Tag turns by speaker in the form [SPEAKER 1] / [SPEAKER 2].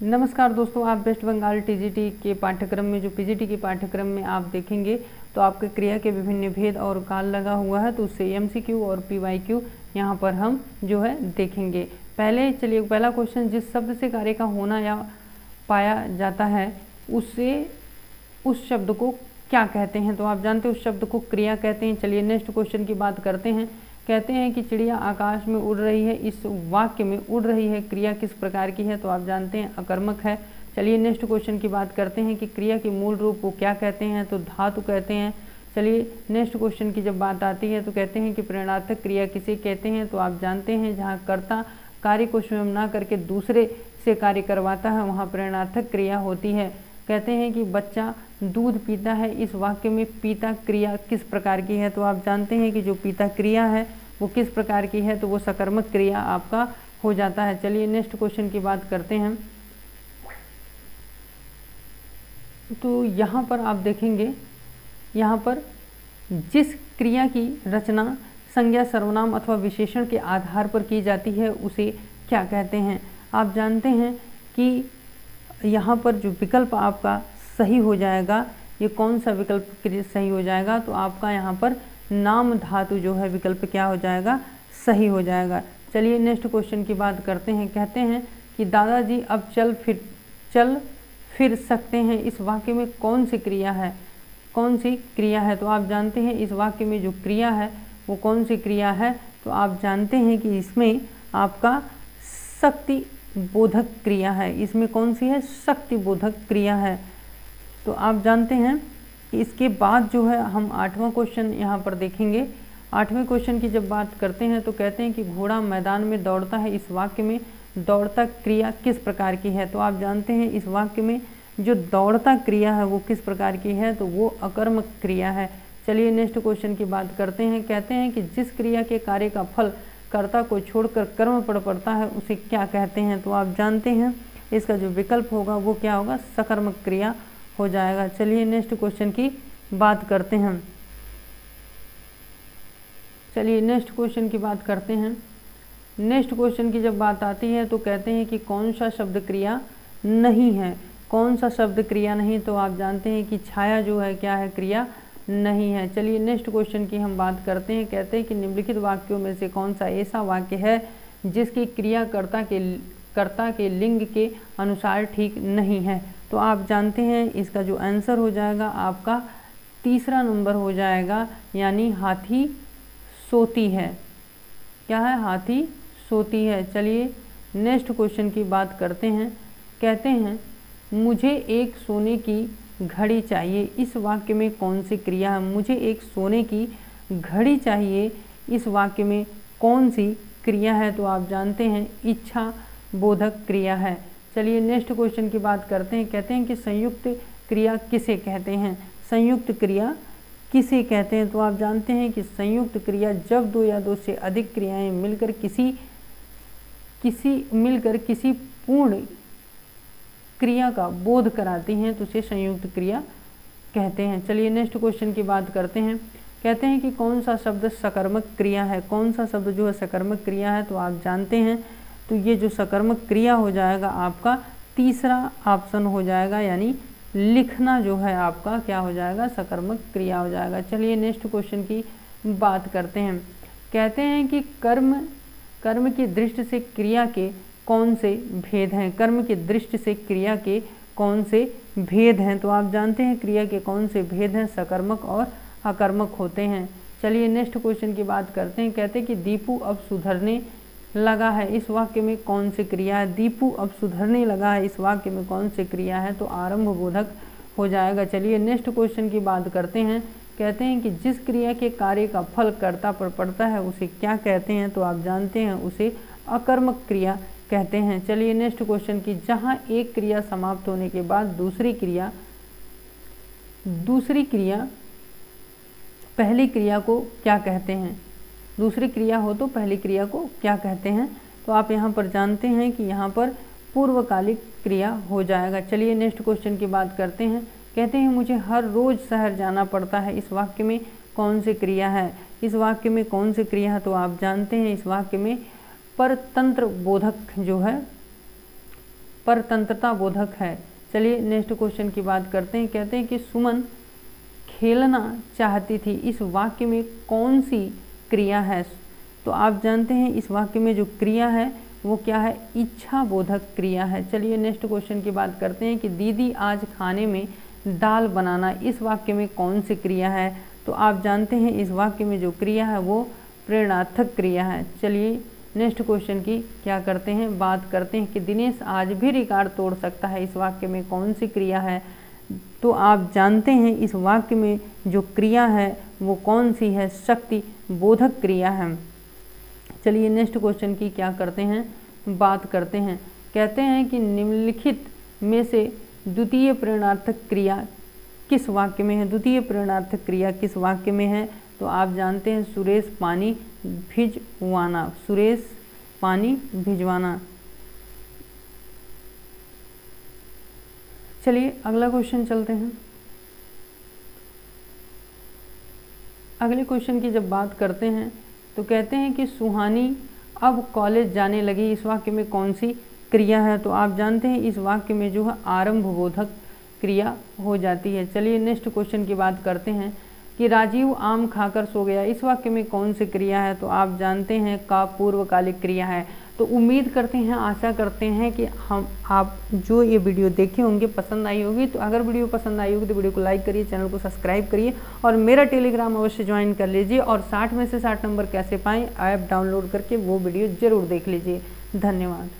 [SPEAKER 1] नमस्कार दोस्तों, आप वेस्ट बंगाल टीजीटी के पाठ्यक्रम में जो पीजीटी के पाठ्यक्रम में आप देखेंगे तो आपके क्रिया के विभिन्न भेद और काल लगा हुआ है। तो उससे एमसीक्यू और पीवाईक्यू यहाँ पर हम जो है देखेंगे। पहले चलिए, पहला क्वेश्चन, जिस शब्द से कार्य का होना या पाया जाता है उससे उस शब्द को क्या कहते हैं। तो आप जानते हैं उस शब्द को क्रिया कहते हैं। चलिए नेक्स्ट क्वेश्चन की बात करते हैं। कहते हैं कि चिड़िया आकाश में उड़ रही है। इस वाक्य में उड़ रही है क्रिया किस प्रकार की है। तो आप जानते हैं अकर्मक है। चलिए नेक्स्ट क्वेश्चन की बात करते हैं कि क्रिया के मूल रूप को क्या कहते हैं। तो धातु कहते हैं। चलिए नेक्स्ट क्वेश्चन की जब बात आती है तो कहते हैं कि प्रेरणार्थक क्रिया किसे कहते हैं। तो आप जानते हैं जहाँ कर्ता कार्य को स्वयं ना करके दूसरे से कार्य करवाता है वहाँ प्रेरणार्थक क्रिया होती है। कहते हैं कि बच्चा दूध पीता है। इस वाक्य में पीता क्रिया किस प्रकार की है। तो आप जानते हैं कि जो पीता क्रिया है वो किस प्रकार की है। तो वो सकर्मक क्रिया आपका हो जाता है। चलिए नेक्स्ट क्वेश्चन की बात करते हैं। तो यहाँ पर आप देखेंगे, यहाँ पर जिस क्रिया की रचना संज्ञा, सर्वनाम अथवा विशेषण के आधार पर की जाती है उसे क्या कहते हैं। आप जानते हैं कि यहाँ पर जो विकल्प आपका सही हो जाएगा, ये कौन सा विकल्प सही हो जाएगा। तो आपका यहाँ पर नाम धातु जो है विकल्प क्या हो जाएगा, सही हो जाएगा। चलिए नेक्स्ट क्वेश्चन की बात करते हैं। कहते हैं कि दादाजी अब चल फिर सकते हैं। इस वाक्य में कौन सी क्रिया है, कौन सी क्रिया है। तो आप जानते हैं इस वाक्य में जो क्रिया है वो कौन सी क्रिया है। तो आप जानते हैं कि इसमें आपका शक्ति बोधक क्रिया है। इसमें कौन सी है, शक्ति बोधक क्रिया है। तो आप जानते हैं कि इसके बाद जो है हम 8वां क्वेश्चन यहाँ पर देखेंगे। 8वें क्वेश्चन की जब बात करते हैं तो कहते हैं कि घोड़ा मैदान में दौड़ता है। इस वाक्य में दौड़ता क्रिया किस प्रकार की है। तो आप जानते हैं इस वाक्य में जो दौड़ता क्रिया है वो किस प्रकार की है। तो वो अकर्मक क्रिया है। चलिए नेक्स्ट क्वेश्चन की बात करते हैं। कहते हैं कि जिस क्रिया के कार्य का फल कर्ता को छोड़कर कर्म पर पड़ता है उसे क्या कहते हैं। तो आप जानते हैं इसका जो विकल्प होगा वो क्या होगा, सकर्मक क्रिया हो जाएगा। चलिए नेक्स्ट क्वेश्चन की बात करते हैं। चलिए नेक्स्ट क्वेश्चन की बात करते हैं। नेक्स्ट क्वेश्चन की जब बात आती है तो कहते हैं कि कौन सा शब्द क्रिया नहीं है। कौन सा शब्द क्रिया नहीं। तो आप जानते हैं कि छाया जो है क्या है, क्रिया नहीं है। चलिए नेक्स्ट क्वेश्चन की हम बात करते हैं। कहते हैं कि निम्नलिखित वाक्यों में से कौन सा ऐसा वाक्य है जिसकी क्रिया कर्ता के लिंग के अनुसार ठीक नहीं है। तो आप जानते हैं इसका जो आंसर हो जाएगा आपका 3रा नंबर हो जाएगा, यानी हाथी सोती है। क्या है, हाथी सोती है। चलिए नेक्स्ट क्वेश्चन की बात करते हैं। कहते हैं मुझे एक सोने की घड़ी चाहिए। इस वाक्य में कौन सी क्रिया है। मुझे एक सोने की घड़ी चाहिए, इस वाक्य में कौन सी क्रिया है। तो आप जानते हैं इच्छा बोधक क्रिया है। चलिए नेक्स्ट क्वेश्चन की बात करते हैं। कहते हैं कि संयुक्त क्रिया किसे कहते हैं। संयुक्त क्रिया किसे कहते हैं। तो आप जानते हैं कि संयुक्त क्रिया जब दो या दो से अधिक क्रियाएं मिलकर किसी पूर्ण क्रिया का बोध कराती हैं तो उसे संयुक्त क्रिया कहते हैं। चलिए नेक्स्ट क्वेश्चन की बात करते हैं। कहते हैं कि कौन सा शब्द सकर्मक क्रिया है। कौन सा शब्द जो है सकर्मक क्रिया है। तो आप जानते हैं तो ये जो सकर्मक क्रिया हो जाएगा आपका 3रा ऑप्शन हो जाएगा, यानी लिखना जो है आपका क्या हो जाएगा, सकर्मक क्रिया हो जाएगा। चलिए नेक्स्ट क्वेश्चन की बात करते हैं। कहते हैं कि कर्म की दृष्टि से क्रिया के कौन से भेद हैं। कर्म की दृष्टि से क्रिया के कौन से भेद हैं। तो आप जानते हैं क्रिया के कौन से भेद हैं, सकर्मक और अकर्मक होते हैं। चलिए नेक्स्ट क्वेश्चन की बात करते हैं। कहते हैं कि दीपू अब सुधरने लगा है। इस वाक्य में कौन सी क्रिया है। दीपू अब सुधरने लगा है, इस वाक्य में कौन सी क्रिया है। तो आरंभ बोधक हो जाएगा। चलिए नेक्स्ट क्वेश्चन की बात करते हैं। कहते हैं कि जिस क्रिया के कार्य का फल कर्ता पर पड़ता है उसे क्या कहते हैं। तो आप जानते हैं उसे अकर्मक क्रिया कहते हैं। चलिए नेक्स्ट क्वेश्चन की, जहां एक क्रिया समाप्त होने के बाद दूसरी क्रिया पहली क्रिया को क्या कहते हैं। दूसरी क्रिया हो तो पहली क्रिया को क्या कहते हैं। तो आप यहाँ पर जानते हैं कि यहाँ पर पूर्वकालिक क्रिया हो जाएगा। चलिए नेक्स्ट क्वेश्चन की बात करते हैं। कहते हैं मुझे हर रोज़ शहर जाना पड़ता है। इस वाक्य में कौन सी क्रिया है। इस वाक्य में कौन सी क्रिया है। तो आप जानते हैं इस वाक्य में परतंत्र बोधक जो है परतंत्रता बोधक है। चलिए नेक्स्ट क्वेश्चन की बात करते हैं। कहते हैं कि सुमन खेलना चाहती थी, इस वाक्य में कौन सी क्रिया है? तो आप जानते हैं इस वाक्य में जो क्रिया है वो क्या है? इच्छा बोधक क्रिया है। चलिए नेक्स्ट क्वेश्चन की बात करते हैं कि दीदी आज खाने में दाल बनाना, इस वाक्य में कौन सी क्रिया है? तो आप जानते हैं इस वाक्य में जो क्रिया है वो प्रेरणार्थक क्रिया है। चलिए नेक्स्ट क्वेश्चन की क्या करते हैं, बात करते हैं कि दिनेश आज भी रिकॉर्ड तोड़ सकता है, इस वाक्य में कौन सी क्रिया है? तो आप जानते हैं इस वाक्य में जो क्रिया है वो कौन सी है? शक्ति बोधक क्रिया है। चलिए नेक्स्ट क्वेश्चन की क्या करते हैं, बात करते हैं। कहते हैं कि निम्नलिखित में से द्वितीय प्रेरणार्थक क्रिया किस वाक्य में है? द्वितीय प्रेरणार्थक क्रिया किस वाक्य में है? तो आप जानते हैं सुरेश पानी भिजवाना, सुरेश पानी भिजवाना। चलिए अगला क्वेश्चन चलते हैं। अगले क्वेश्चन की जब बात करते हैं तो कहते हैं कि सुहानी अब कॉलेज जाने लगी, इस वाक्य में कौन सी क्रिया है? तो आप जानते हैं इस वाक्य में जो है आरंभ बोधक क्रिया हो जाती है। चलिए नेक्स्ट क्वेश्चन की बात करते हैं कि राजीव आम खाकर सो गया, इस वाक्य में कौन सी क्रिया है? तो आप जानते हैं का पूर्वकालिक क्रिया है। तो उम्मीद करते हैं, आशा करते हैं कि आप जो ये वीडियो देखे होंगे पसंद आई होगी। तो अगर वीडियो पसंद आई होगी तो वीडियो को लाइक करिए, चैनल को सब्सक्राइब करिए और मेरा टेलीग्राम अवश्य ज्वाइन कर लीजिए। और 60 में से 60 नंबर कैसे पाएँ ऐप डाउनलोड करके वो वीडियो ज़रूर देख लीजिए। धन्यवाद।